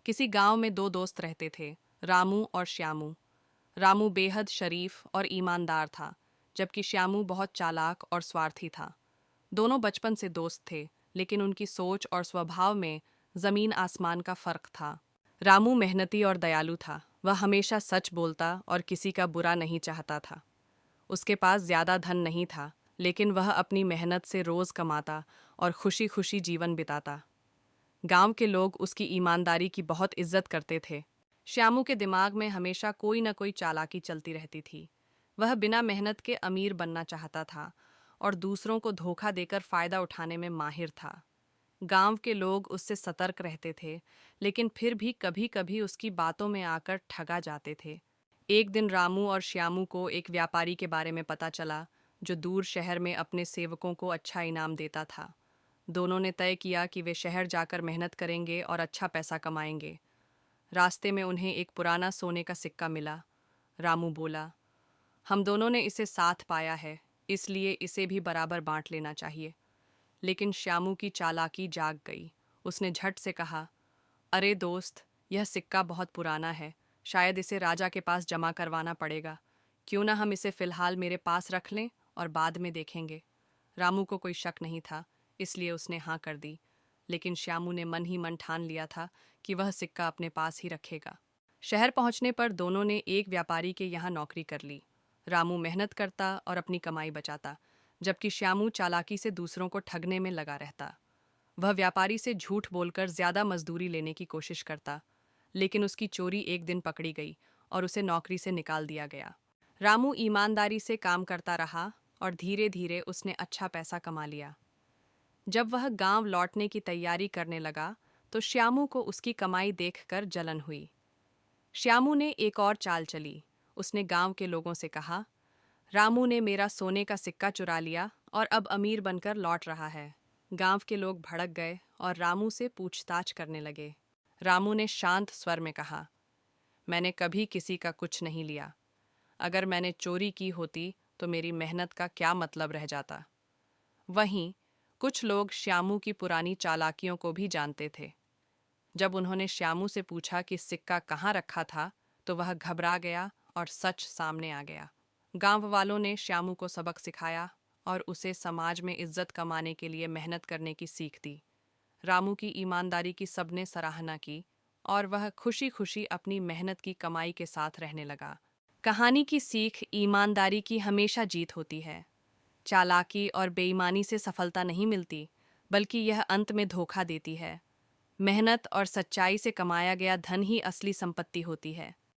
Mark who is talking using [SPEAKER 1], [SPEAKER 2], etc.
[SPEAKER 1] किसी गांव में दो दोस्त रहते थे, रामू और श्यामू। रामू बेहद शरीफ और ईमानदार था, जबकि श्यामू बहुत चालाक और स्वार्थी था। दोनों बचपन से दोस्त थे, लेकिन उनकी सोच और स्वभाव में जमीन आसमान का फर्क था। रामू मेहनती और दयालु था। वह हमेशा सच बोलता और किसी का बुरा नहीं चाहता था। उसके पास ज्यादा धन नहीं था, लेकिन वह अपनी मेहनत से रोज कमाता और खुशी खुशी जीवन बिताता। गांव के लोग उसकी ईमानदारी की बहुत इज्जत करते थे। श्यामू के दिमाग में हमेशा कोई न कोई चालाकी चलती रहती थी। वह बिना मेहनत के अमीर बनना चाहता था और दूसरों को धोखा देकर फायदा उठाने में माहिर था। गांव के लोग उससे सतर्क रहते थे, लेकिन फिर भी कभी कभी उसकी बातों में आकर ठगा जाते थे। एक दिन रामू और श्यामू को एक व्यापारी के बारे में पता चला, जो दूर शहर में अपने सेवकों को अच्छा इनाम देता था। दोनों ने तय किया कि वे शहर जाकर मेहनत करेंगे और अच्छा पैसा कमाएंगे। रास्ते में उन्हें एक पुराना सोने का सिक्का मिला। रामू बोला, हम दोनों ने इसे साथ पाया है, इसलिए इसे भी बराबर बांट लेना चाहिए। लेकिन श्यामू की चालाकी जाग गई। उसने झट से कहा, अरे दोस्त, यह सिक्का बहुत पुराना है, शायद इसे राजा के पास जमा करवाना पड़ेगा। क्यों ना हम इसे फिलहाल मेरे पास रख लें और बाद में देखेंगे। रामू को कोई शक नहीं था, इसलिए उसने हाँ कर दी। लेकिन श्यामू ने मन ही मन ठान लिया था कि वह सिक्का अपने पास ही रखेगा। शहर पहुंचने पर दोनों ने एक व्यापारी के यहाँ नौकरी कर ली। रामू मेहनत करता और अपनी कमाई बचाता, जबकि श्यामू चालाकी से दूसरों को ठगने में लगा रहता। वह व्यापारी से झूठ बोलकर ज्यादा मजदूरी लेने की कोशिश करता, लेकिन उसकी चोरी एक दिन पकड़ी गई और उसे नौकरी से निकाल दिया गया। रामू ईमानदारी से काम करता रहा और धीरे धीरे उसने अच्छा पैसा कमा लिया। जब वह गांव लौटने की तैयारी करने लगा, तो श्यामू को उसकी कमाई देखकर जलन हुई। श्यामू ने एक और चाल चली। उसने गांव के लोगों से कहा, रामू ने मेरा सोने का सिक्का चुरा लिया और अब अमीर बनकर लौट रहा है। गांव के लोग भड़क गए और रामू से पूछताछ करने लगे। रामू ने शांत स्वर में कहा, मैंने कभी किसी का कुछ नहीं लिया। अगर मैंने चोरी की होती तो मेरी मेहनत का क्या मतलब रह जाता। वहीं कुछ लोग श्यामू की पुरानी चालाकियों को भी जानते थे। जब उन्होंने श्यामू से पूछा कि सिक्का कहाँ रखा था, तो वह घबरा गया और सच सामने आ गया। गांव वालों ने श्यामू को सबक सिखाया और उसे समाज में इज्जत कमाने के लिए मेहनत करने की सीख दी। रामू की ईमानदारी की सबने सराहना की और वह खुशी खुशी अपनी मेहनत की कमाई के साथ रहने लगा। कहानी की सीख ईमानदारी की हमेशा जीत होती है। चालाकी और बेईमानी से सफलता नहीं मिलती, बल्कि यह अंत में धोखा देती है। मेहनत और सच्चाई से कमाया गया धन ही असली संपत्ति होती है।